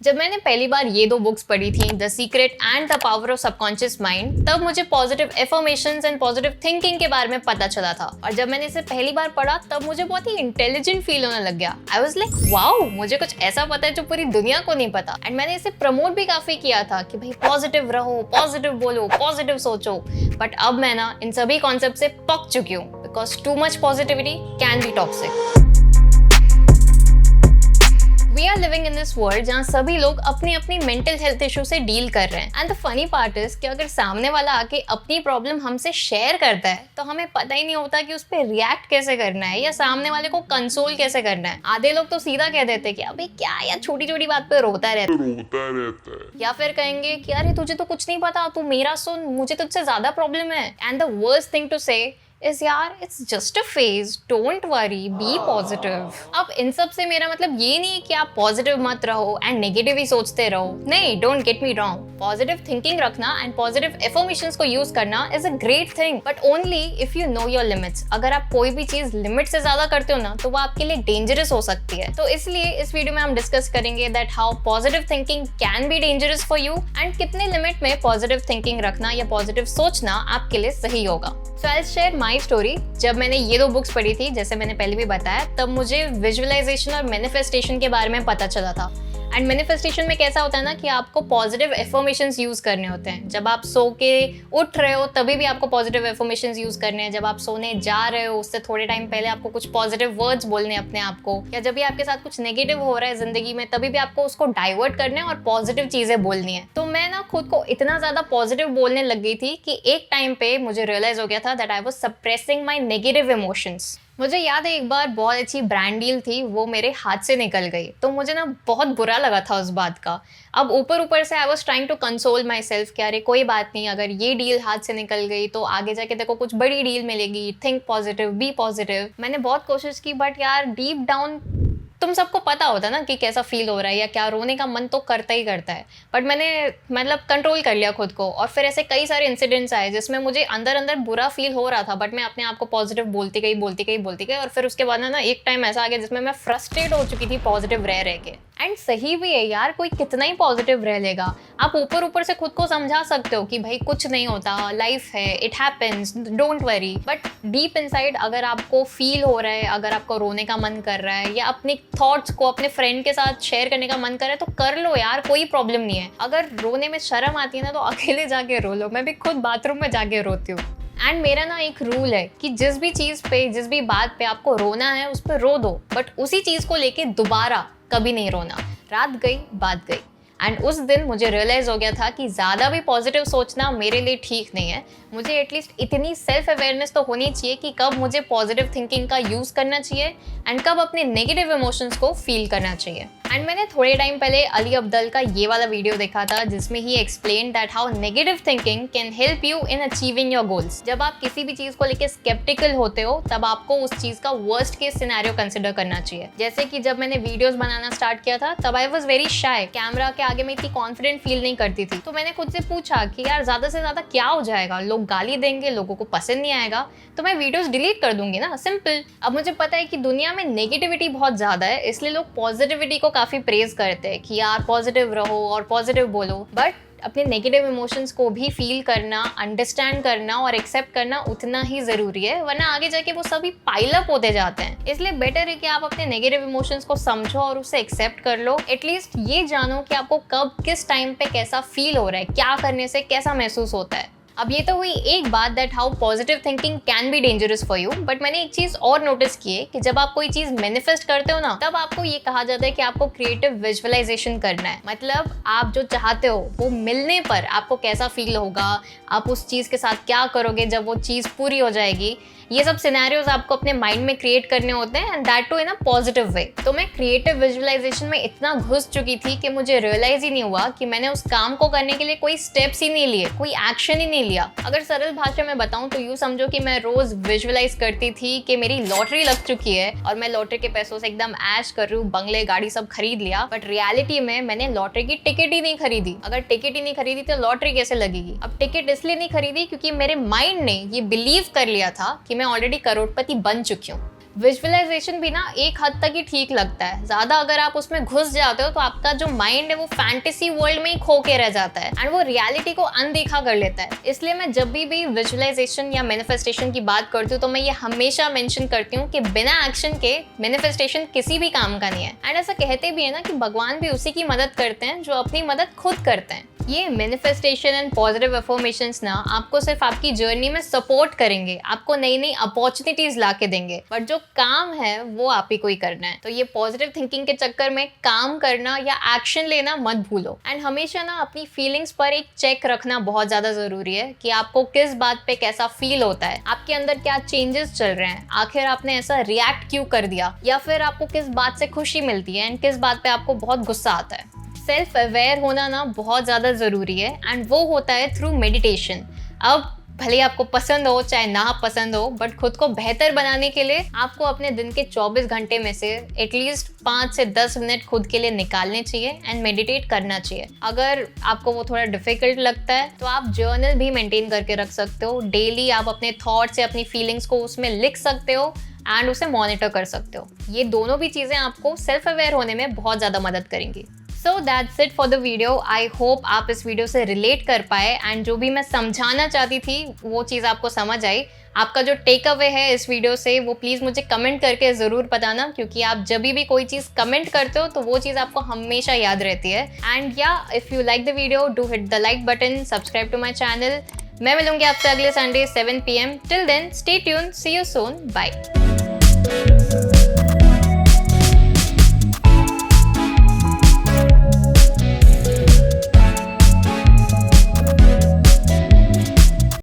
जब मैंने पहली बार ये दो बुक्स पढ़ी थी, the secret and the power of subconscious mind, तब मुझे positive affirmations and positive thinking के बारे में पता चला था। और जब मैंने इसे पहली बार पढ़ा तब मुझे बहुत ही इंटेलिजेंट फील होने लग गया। आई वाज लाइक वाओ, मुझे कुछ ऐसा पता है जो पूरी दुनिया को नहीं पता। एंड मैंने इसे प्रमोट भी काफी किया था कि भाई पॉजिटिव रहो, पॉजिटिव बोलो, पॉजिटिव सोचो। बट अब मैं ना इन सभी कॉन्सेप्ट से पक चुकी हूँ, because too much positivity can be toxic. We are living in this world जहाँ सभी लोग अपनी अपनी मेंटल हेल्थ इशू से डील कर रहे हैं। And the funny part is कि अगर सामने वाला आके अपनी प्रॉब्लम हमसे शेयर करता है तो हमें पता ही नहीं होता कि उस पर रिएक्ट कैसे करना है या सामने वाले को कंसोल कैसे करना है। आधे लोग तो सीधा कह देते कि अबे क्या यार, छोटी छोटी बात पे रोता रहता है। या फिर कहेंगे कि अरे तुझे तो कुछ नहीं पता, तू मेरा सुन, मुझे तुझसे ज्यादा प्रॉब्लम है। And the worst thing to say is यार it's just a phase, don't worry, be positive. अब इन सब से मेरा मतलब ये नहीं है कि आप पॉजिटिव मत रहो एंड नेगेटिव ही सोचते रहो। नहीं, don't get me wrong, positive thinking रखना एंड पॉजिटिव एफर्मेशंस को यूज करना is a great thing, but only if you know your limits. अगर आप कोई भी चीज लिमिट से ज्यादा करते हो ना तो वो आपके लिए डेंजरस हो सकती है। तो इसलिए इस वीडियो में हम डिस्कस करेंगे that how positive thinking can be dangerous for you and कितने लिमिट में पॉजिटिव थिंकिंग रखना या पॉजिटिव सोचना आपके लिए सही होगा। सो आई शेयर माई स्टोरी। जब मैंने ये दो बुक्स पढ़ी थी, जैसे मैंने पहले भी बताया, तब मुझे विजुअलाइजेशन और मैनिफेस्टेशन के बारे में पता चला था। एंड मैनिफेस्टेशन में कैसा होता है ना कि आपको पॉजिटिव एफर्मेशंस यूज करने होते हैं। जब आप सो के उठ रहे हो तभी भी आपको पॉजिटिव एफर्मेशंस यूज करने हैं। जब आप सोने जा रहे हो उससे थोड़े टाइम पहले आपको कुछ पॉजिटिव वर्ड्स बोलने हैं अपने आप को, या जब भी आपके साथ कुछ नेगेटिव हो रहा है जिंदगी में तभी भी आपको उसको डाइवर्ट करना है और पॉजिटिव चीजें बोलनी है। तो मैं ना खुद को इतना ज्यादा पॉजिटिव बोलने लग गई थी कि एक टाइम पे मुझे रियलाइज हो गया था that I was suppressing my negative emotions. मुझे याद है एक बार बहुत अच्छी ब्रांड डील थी, वो मेरे हाथ से निकल गई, तो मुझे ना बहुत बुरा लगा था उस बात का। अब ऊपर से I was trying to console myself कि अरे कोई बात नहीं, अगर ये डील हाथ से निकल गई तो आगे जाके देखो कुछ बड़ी डील मिलेगी, थिंक पॉजिटिव, बी पॉजिटिव। मैंने बहुत कोशिश की, बट यार डीप डाउन तुम सबको पता होता ना कि कैसा फील हो रहा है या क्या, रोने का मन तो करता ही करता है। बट मैंने मतलब कंट्रोल कर लिया खुद को। और फिर ऐसे कई सारे इंसिडेंट्स आए जिसमें मुझे अंदर अंदर बुरा फील हो रहा था, बट मैं अपने आप को पॉजिटिव बोलती गई। और फिर उसके बाद ना एक टाइम ऐसा आ गया जिसमें मैं फ्रस्ट्रेट हो चुकी थी पॉजिटिव रह के। एंड सही भी है यार, कोई कितना ही पॉजिटिव रह लेगा। आप ऊपर से खुद को समझा सकते हो कि भाई कुछ नहीं होता, लाइफ है, it happens, don't worry. But deep inside अगर आपको फील हो रहा है, अगर आपको रोने का मन कर रहा है या अपने थॉट्स को अपने फ्रेंड के साथ शेयर करने का मन कर रहा है तो कर लो यार, कोई प्रॉब्लम नहीं है। अगर रोने में शर्म आती है ना तो अकेले जाके रो लो। मैं भी खुद बाथरूम में जाके रोती हूँ। एंड मेरा ना एक रूल है कि जिस भी चीज़ पे, जिस भी बात पे आपको रोना है उस पर रो दो, बट उसी चीज़ को लेके दोबारा कभी नहीं रोना। रात गई बात गई। एंड उस दिन मुझे रियलाइज़ हो गया था कि ज़्यादा भी पॉजिटिव सोचना मेरे लिए ठीक नहीं है। मुझे एटलीस्ट इतनी सेल्फ अवेयरनेस तो होनी चाहिए कि कब मुझे पॉजिटिव थिंकिंग का यूज़ करना चाहिए एंड कब अपने नेगेटिव इमोशंस को फील करना चाहिए। एंड मैंने थोड़े टाइम पहले अली अब्दल का ये वाला वीडियो देखा था जिसमें ही explain that how negative thinking can help you in achieving your goals. जब आप किसी भी चीज़ को लेकर स्केप्टिकल होते हो तब आपको उस चीज़ का वर्स्ट केस सिनेरियो कंसिडर करना चाहिए। जैसे कि जब मैंने वीडियोस बनाना स्टार्ट किया था तब I was very shy, camera के आगे मैं इतनी कॉन्फिडेंट फील नहीं करती थी। तो मैंने खुद से पूछा कि यार ज़्यादा से ज़्यादा क्या हो जाएगा, लोग गाली देंगे, लोगों को पसंद नहीं आएगा तो मैं वीडियोस डिलीट कर दूंगी ना, सिंपल। अब मुझे पता है कि दुनिया में नेगेटिविटी बहुत ज़्यादा है, इसलिए लोग पॉजिटिविटी को काफ़ी प्रेज करते हैं कि यार पॉजिटिव रहो और पॉजिटिव बोलो। बट अपने नेगेटिव इमोशंस को भी फील करना, अंडरस्टैंड करना और एक्सेप्ट करना उतना ही ज़रूरी है, वरना आगे जाके वो सभी पाइल अप होते जाते हैं। इसलिए बेटर है कि आप अपने नेगेटिव इमोशंस को समझो और उसे एक्सेप्ट कर लो। एटलीस्ट ये जानो कि आपको कब किस टाइम पे कैसा फील हो रहा है, क्या करने से कैसा महसूस होता है। अब ये तो हुई एक बात that how positive thinking can be dangerous for you. But मैंने एक चीज़ और नोटिस की है कि जब आप कोई चीज़ मैनिफेस्ट करते हो ना तब आपको ये कहा जाता है कि आपको क्रिएटिव विजुअलाइजेशन करना है। मतलब आप जो चाहते हो वो मिलने पर आपको कैसा फील होगा, आप उस चीज़ के साथ क्या करोगे जब वो चीज़ पूरी हो जाएगी, ये सब सिनेरियोज आपको अपने माइंड में क्रिएट करने होते हैं and that too in a positive way. तो मैं क्रिएटिव विजुअलाइजेशन में इतना घुस चुकी थी कि मुझे रियलाइज ही नहीं हुआ कि मैंने उस काम को करने के लिए कोई स्टेप्स ही नहीं लिए, कोई एक्शन ही नहीं लिया। अगर सरल भाषा में बताऊं तो यूँ समझो कि मैं रोज विजुअलाइज करती थी कि मेरी लॉटरी लग चुकी है और मैं लॉटरी के पैसों से एकदम ऐश कर रही हूँ, बंगले गाड़ी सब खरीद लिया। बट रियलिटी में मैंने लॉटरी की टिकट ही नहीं खरीदी। अगर टिकट ही नहीं खरीदी तो लॉटरी कैसे लगेगी। अब टिकट इसलिए नहीं खरीदी क्योंकि मेरे माइंड ने ये बिलीव कर लिया था कि मैं ऑलरेडी करोड़पति बन चुकी हूँ। विजुअलाइजेशन भी ना एक हद तक ही ठीक लगता है, ज्यादा अगर आप उसमें घुस जाते हो तो आपका जो माइंड है वो फैंटेसी वर्ल्ड में ही खो के रह जाता है एंड वो रियलिटी को अनदेखा कर लेता है। इसलिए मैं जब भी विजुअलाइजेशन या मैनिफेस्टेशन की बात करती हूँ तो मैं ये हमेशा मेंशन करती हूँ कि बिना एक्शन के मैनिफेस्टेशन किसी भी काम का नहीं है। एंड ऐसा कहते भी है ना कि भगवान भी उसी की मदद करते हैं जो अपनी मदद खुद करते हैं। ये मैनिफेस्टेशन एंड पॉजिटिव अफर्मेशंस ना आपको सिर्फ आपकी जर्नी में सपोर्ट करेंगे, आपको नई नई अपॉर्चुनिटीज ला के देंगे, बट जो काम है वो आप ही को ही करना है। तो ये पॉजिटिव थिंकिंग के चक्कर में काम करना या एक्शन लेना मत भूलो। एंड हमेशा ना अपनी फीलिंग्स पर एक चेक रखना बहुत ज्यादा जरूरी है कि आपको किस बात पे कैसा फील होता है, आपके अंदर क्या चेंजेस चल रहे हैं, आखिर आपने ऐसा रिएक्ट क्यों कर दिया, या फिर आपको किस बात से खुशी मिलती है एंड किस बात पे आपको बहुत गुस्सा आता है। सेल्फ अवेयर होना ना बहुत ज़्यादा ज़रूरी है एंड वो होता है थ्रू मेडिटेशन। अब भले आपको पसंद हो चाहे ना पसंद हो, बट खुद को बेहतर बनाने के लिए आपको अपने दिन के 24 घंटे में से एटलीस्ट 5 से 10 मिनट खुद के लिए निकालने चाहिए एंड मेडिटेट करना चाहिए। अगर आपको वो थोड़ा डिफिकल्ट लगता है तो आप जर्नल भी मेंटेन करके रख सकते हो। डेली आप अपने थॉट्स या अपनी फीलिंग्स को उसमें लिख सकते हो एंड उसे मॉनिटर कर सकते हो। ये दोनों भी चीज़ें आपको सेल्फ अवेयर होने में बहुत ज़्यादा मदद करेंगी। So that's it for the video. I hope आप इस वीडियो से रिलेट कर पाए एंड जो भी मैं समझाना चाहती थी वो चीज़ आपको समझ आई। आपका जो टेक अवे है इस वीडियो से वो प्लीज़ मुझे कमेंट करके ज़रूर बताना, क्योंकि आप जब भी कोई चीज़ कमेंट करते हो तो वो चीज़ आपको हमेशा याद रहती है। एंड या if you like the video do hit the like button, subscribe to my channel. मैं मिलूंगी आपसे अगले Sunday 7 PM। Till then stay tune, see you soon, bye.